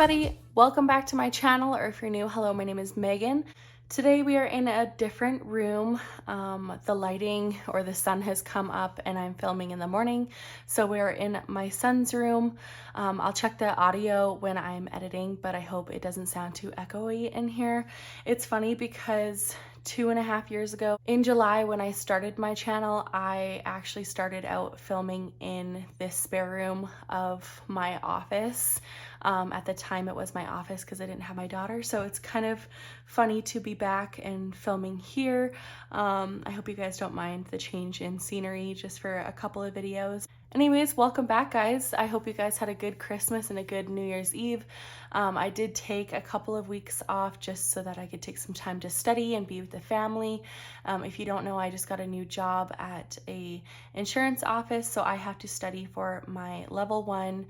everybody, welcome back to my channel, or if you're new, hello, my name is Megan. Today we are in a different room. The lighting or the sun has come up and I'm filming in the morning, so we're in my son's room. I'll check the audio when I'm editing, but I hope it doesn't sound too echoey in here. It's funny because 2.5 years ago in July when I started my channel, I actually started out filming in this spare room of my office. At the time it was my office because I didn't have my daughter, so it's kind of funny to be back and filming here. I hope you guys don't mind the change in scenery just for a couple of videos. Anyways, welcome back, guys. I hope you guys had a good Christmas and a good New Year's Eve. I did take a couple of weeks off just so that I could take some time to study and be with the family. If you don't know, I just got a new job at a insurance office, so I have to study for my level 1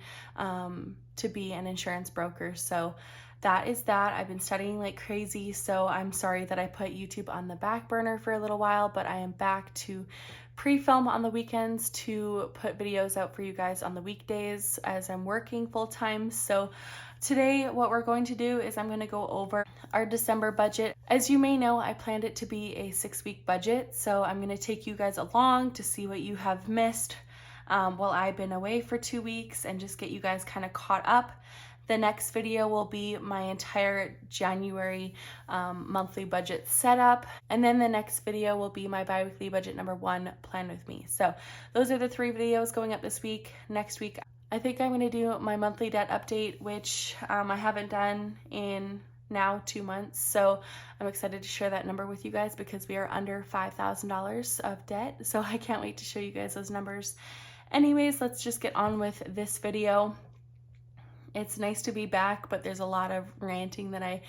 to be an insurance broker. So that is that. I've been studying like crazy, so I'm sorry that I put YouTube on the back burner for a little while, but I am back to pre-film on the weekends to put videos out for you guys on the weekdays as I'm working full-time. So today what we're going to do is I'm going to go over our December budget. As you may know, I planned it to be a 6-week budget, so I'm going to take you guys along to see what you have missed while I've been away for 2 weeks and just get you guys kind of caught up. The next video will be my entire January monthly budget setup, and then the next video will be my bi-weekly budget number 1 plan with me. So those are the 3 videos going up this week. Next week I think I'm going to do my monthly debt update, which I haven't done in now 2 months, so I'm excited to share that number with you guys because we are under $5,000 of debt, so I can't wait to show you guys those numbers. Anyways, let's just get on with this video. It's nice to be back, but there's a lot of ranting that I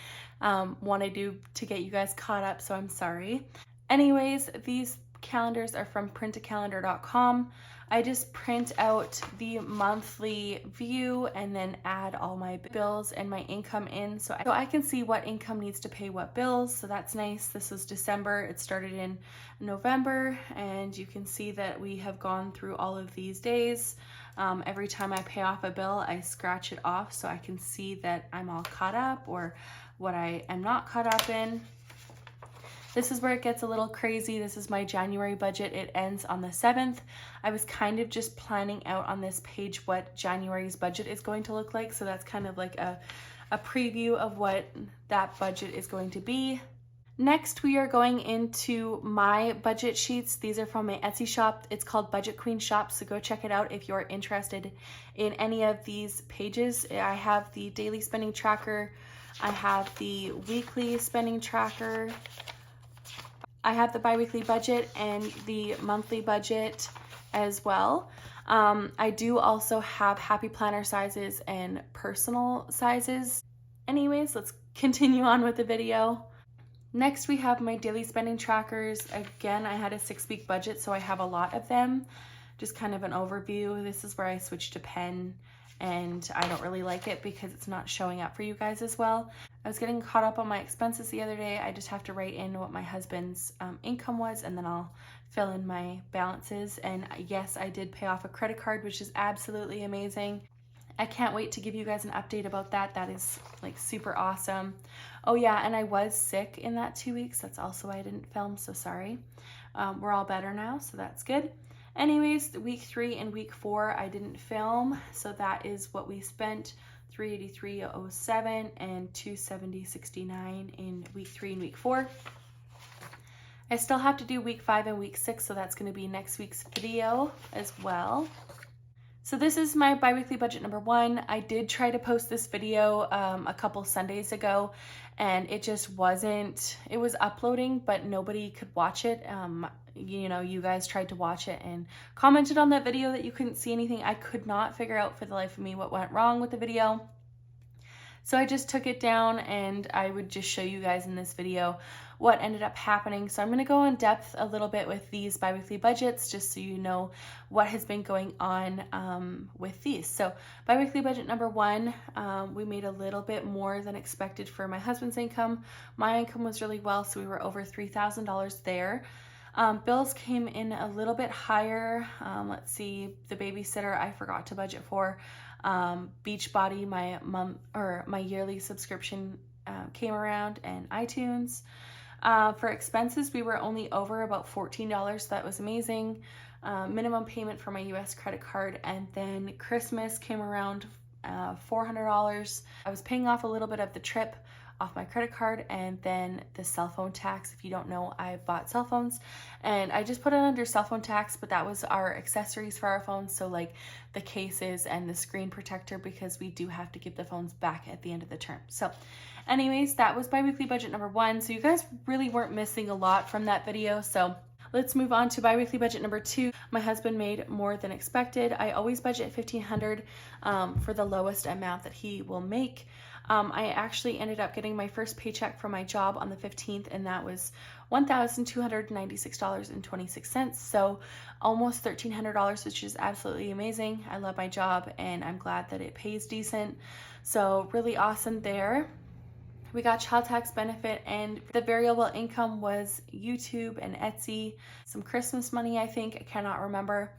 want to do to get you guys caught up, so I'm sorry. Anyways, these calendars are from printacalendar.com. I just print out the monthly view and then add all my bills and my income in so I can see what income needs to pay what bills, so that's nice. This is December. It started in November, and you can see that we have gone through all of these days. Every time I pay off a bill, I scratch it off so I can see that I'm all caught up or what I am not caught up in. This is where it gets a little crazy. This is my January budget. It ends on the 7th. I was kind of just planning out on this page what January's budget is going to look like, so that's kind of like a preview of what that budget is going to be. Next, we are going into my budget sheets. These are from my Etsy shop. It's called BudgetQueenShop, so go check it out if you're interested in any of these pages. I have the daily spending tracker. I have the weekly spending tracker. I have the bi-weekly budget and the monthly budget as well. I do also have happy planner sizes and personal sizes. Anyways, let's continue on with the video. Next, we have my daily spending trackers. Again, I had a 6-week budget, so I have a lot of them. Just kind of an overview. This is where I switched to pen, and I don't really like it because it's not showing up for you guys as well. I was getting caught up on my expenses the other day. I just have to write in what my husband's income was, and then I'll fill in my balances. And yes, I did pay off a credit card, which is absolutely amazing. I can't wait to give you guys an update about that. That is like super awesome. Oh yeah, and I was sick in that 2 weeks. That's also why I didn't film, so sorry. We're all better now, so that's good. Anyways, week 3 and week 4 I didn't film, so that is what we spent. $383.07 and $270.69 in week 3 and week 4. I still have to do week 5 and week 6, so that's going to be next week's video as well. So this is my bi-weekly budget number 1. I did try to post this video a couple Sundays ago, and it just wasn't, it was uploading, but nobody could watch it. You know, you guys tried to watch it and commented on that video that you couldn't see anything. I could not figure out for the life of me what went wrong with the video. So I just took it down, and I would just show you guys in this video what ended up happening. So I'm going to go in depth a little bit with these bi-weekly budgets just so you know what has been going on with these. So bi-weekly budget number 1, we made a little bit more than expected for my husband's income. My income was really well, so we were over $3,000 there. Bills came in a little bit higher. Let's see, the babysitter I forgot to budget for. Beachbody, my yearly subscription came around, and iTunes. For expenses, we were only over about $14. So that was amazing. Minimum payment for my US credit card, and then Christmas came around, $400. I was paying off a little bit of the trip off my credit card, and then the cell phone tax. If you don't know, I bought cell phones, and I just put it under cell phone tax, but that was our accessories for our phones, so like the cases and the screen protector, because we do have to give the phones back at the end of the term. So anyways, that was biweekly budget number 1. So you guys really weren't missing a lot from that video. So let's move on to biweekly budget number 2. My husband made more than expected. I always budget $1,500 for the lowest amount that he will make. I actually ended up getting my first paycheck from my job on the 15th, and that was $1,296.26. So almost $1,300, which is absolutely amazing. I love my job, and I'm glad that it pays decent. So really awesome there. We got child tax benefit, and the variable income was YouTube and Etsy, some Christmas money, I think, I cannot remember.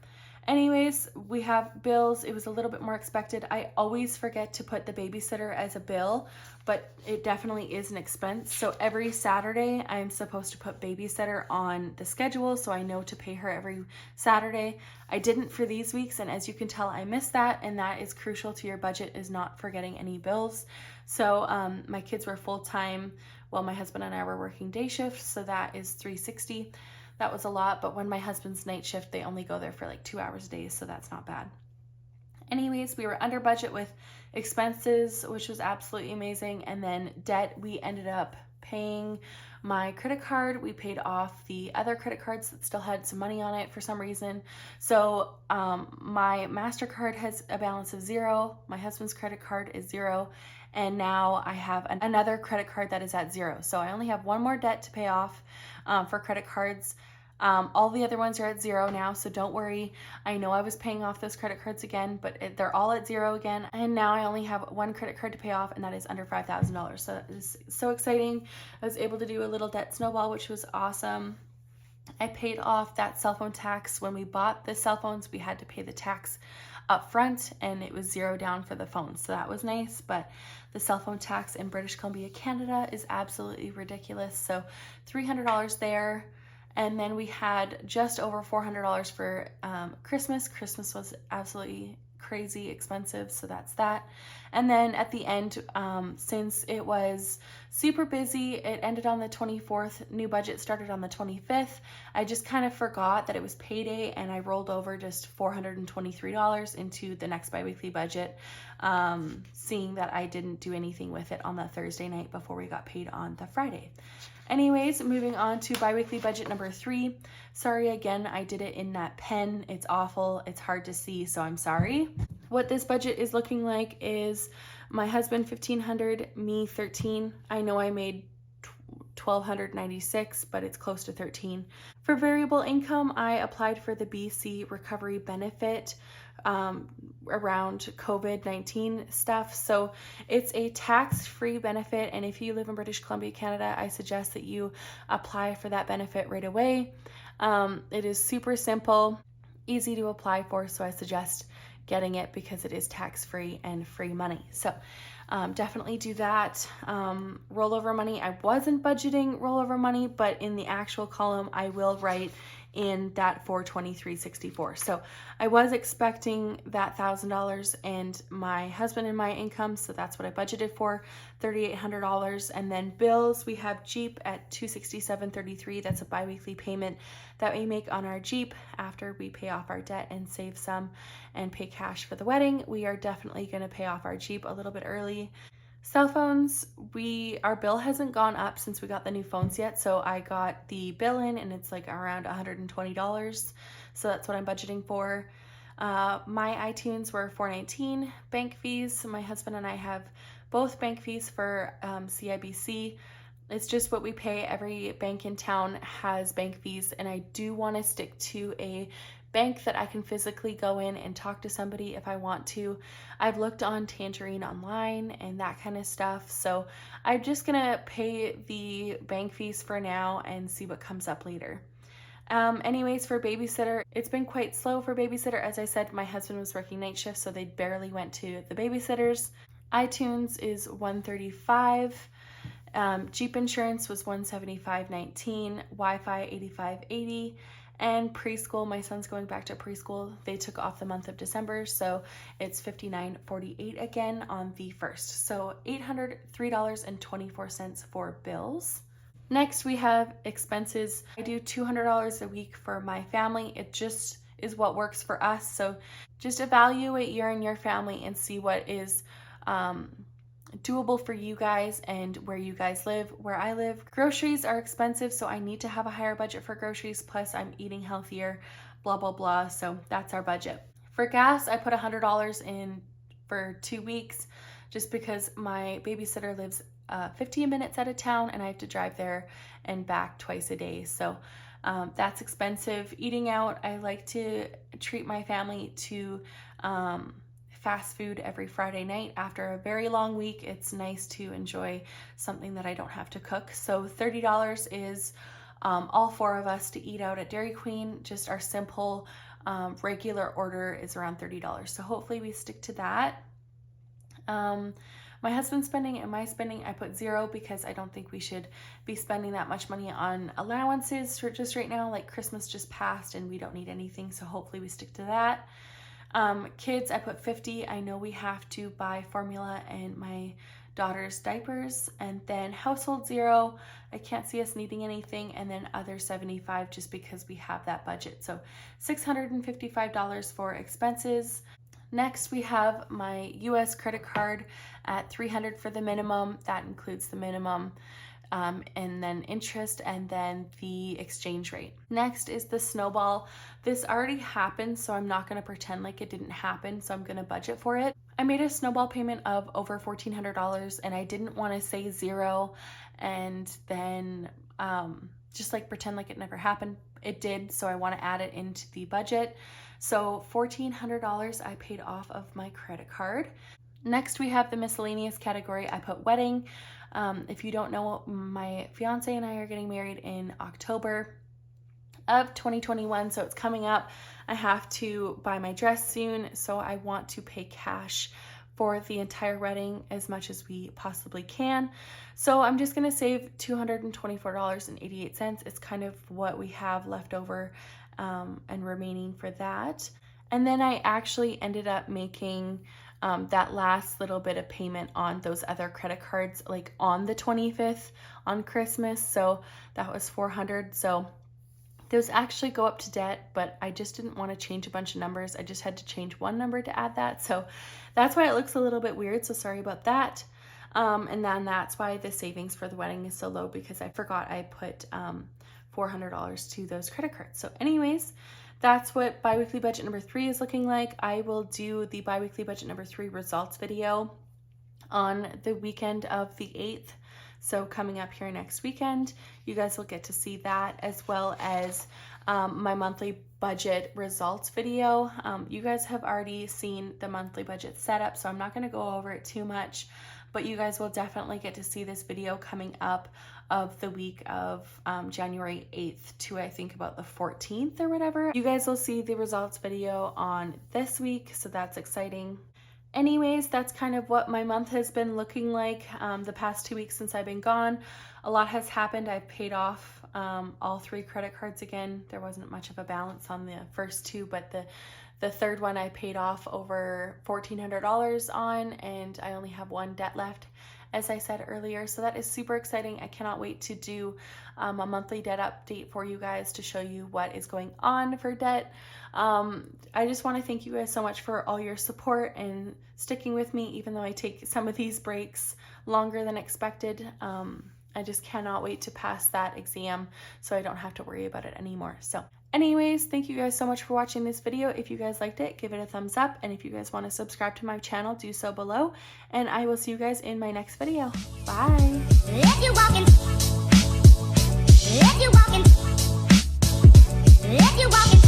Anyways, we have bills. It was a little bit more expected. I always forget to put the babysitter as a bill, but it definitely is an expense. So every Saturday, I'm supposed to put babysitter on the schedule, so I know to pay her every Saturday. I didn't for these weeks, and as you can tell, I missed that, and that is crucial to your budget, is not forgetting any bills. So my kids were full-time while my husband and I were working day shifts, so that is $360. That was a lot, but when my husband's night shift, they only go there for like 2 hours a day, so that's not bad. Anyways, we were under budget with expenses, which was absolutely amazing. And then debt, we ended up paying my credit card. We paid off the other credit cards that still had some money on it for some reason. So my MasterCard has a balance of 0. My husband's credit card is 0. And now I have another credit card that is at 0. So I only have one more debt to pay off for credit cards. All the other ones are at 0 now, so don't worry. I know I was paying off those credit cards again, but they're all at 0 again. And now I only have one credit card to pay off, and that is under $5,000. So that is so exciting. I was able to do a little debt snowball, which was awesome. I paid off that cell phone tax. When we bought the cell phones, we had to pay the tax up front, and it was 0 down for the phone, so that was nice. But the cell phone tax in British Columbia, Canada is absolutely ridiculous, so $300 there. And then we had just over $400 for Christmas. Christmas was absolutely crazy expensive, so that's that. And then at the end, since it was super busy, it ended on the 24th. New budget started on the 25th. I just kind of forgot that it was payday, and I rolled over just $423 into the next biweekly budget, seeing that I didn't do anything with it on the Thursday night before we got paid on the Friday. Anyways, moving on to biweekly budget number 3. Sorry again, I did it in that pen. It's awful. It's hard to see, so I'm sorry. What this budget is looking like is my husband $1,500, me $13. I know I made $1,296, but it's close to $13. For variable income, I applied for the BC recovery benefit around COVID-19 stuff. So it's a tax-free benefit, and if you live in British Columbia, Canada, I suggest that you apply for that benefit right away. It is super simple, easy to apply for, so I suggest getting it because it is tax-free and free money. So definitely do that. Rollover money, I wasn't budgeting rollover money, but in the actual column, I will write in that $423.64. So I was expecting that $1,000 and my husband and my income, so that's what I budgeted for, $3,800. And then bills, we have Jeep at $267.33. That's a biweekly payment that we make on our Jeep after we pay off our debt and save some and pay cash for the wedding. We are definitely going to pay off our Jeep a little bit early. Cell phones, our bill hasn't gone up since we got the new phones yet, so I got the bill in and it's like around $120, so that's what I'm budgeting for. My iTunes were $419. Bank fees, my husband and I have both bank fees for CIBC. It's just what we pay. Every bank in town has bank fees, and I do want to stick to a bank that I can physically go in and talk to somebody if I want to. I've looked on Tangerine online and that kind of stuff, so I'm just gonna pay the bank fees for now and see what comes up later. Anyways, for babysitter, it's been quite slow for babysitter. As I said, my husband was working night shift, so they barely went to the babysitters. iTunes is $135. Jeep insurance was $175.19, Wi-Fi $85.80, and preschool, my son's going back to preschool. They took off the month of December, so it's $59.48 again on the 1st. So $803.24 for bills. Next, we have expenses. I do $200 a week for my family. It just is what works for us. So just evaluate you and your family and see what is doable for you guys and where you guys live. Where I live, groceries are expensive, so I need to have a higher budget for groceries, plus I'm eating healthier, blah blah blah. So that's our budget. For gas, I put $100 in for 2 weeks just because my babysitter lives 15 minutes out of town and I have to drive there and back twice a day. So that's expensive. Eating out, I like to treat my family to fast food every Friday night. After a very long week, it's nice to enjoy something that I don't have to cook. So $30 is all 4 of us to eat out at Dairy Queen. Just our simple regular order is around $30. So hopefully we stick to that. My husband's spending and my spending, I put 0 because I don't think we should be spending that much money on allowances for just right now. Like Christmas just passed and we don't need anything, so hopefully we stick to that. Kids, I put 50. I know we have to buy formula and my daughter's diapers. And then household 0, I can't see us needing anything. And then other 75 just because we have that budget. So $655 for expenses. Next, we have my US credit card at $300 for the minimum. That includes the minimum and then interest and then the exchange rate. Next is the snowball. This already happened, so I'm not going to pretend like it didn't happen, so I'm going to budget for it. I made a snowball payment of over $1,400 and I didn't want to say 0 and then just like pretend like it never happened. It did, so I want to add it into the budget. So $1,400 I paid off of my credit card. Next, we have the miscellaneous category. I put wedding. If you don't know, my fiance and I are getting married in October of 2021, so it's coming up. I have to buy my dress soon, so I want to pay cash for the entire wedding as much as we possibly can. So I'm just going to save $224.88. It's kind of what we have left over and remaining for that. And then I actually ended up making that last little bit of payment on those other credit cards like on the 25th on Christmas. So that was $400. So those actually go up to debt, but I just didn't want to change a bunch of numbers. I just had to change one number to add that. So that's why it looks a little bit weird. So sorry about that. And then that's why the savings for the wedding is so low, because I forgot I put $400 to those credit cards. So anyways, that's what biweekly budget number 3 is looking like. I will do the biweekly budget number 3 results video on the weekend of the 8th. So coming up here next weekend, you guys will get to see that, as well as my monthly budget results video. You guys have already seen the monthly budget setup, so I'm not going to go over it too much, but you guys will definitely get to see this video coming up of the week of January 8th to I think about the 14th or whatever. You guys will see the results video on this week, so that's exciting. Anyways, that's kind of what my month has been looking like the past 2 weeks since I've been gone. A lot has happened. I've paid off all 3 credit cards again. There wasn't much of a balance on the first 2, but the third one I paid off over $1,400 on, and I only have 1 debt left, as I said earlier. So that is super exciting. I cannot wait to do a monthly debt update for you guys to show you what is going on for debt. I just want to thank you guys so much for all your support and sticking with me, even though I take some of these breaks longer than expected. I just cannot wait to pass that exam so I don't have to worry about it anymore. So anyways, thank you guys so much for watching this video. If you guys liked it, give it a thumbs up. And if you guys want to subscribe to my channel, do so below. And I will see you guys in my next video. Bye. If you walking, if you walking, if you walking.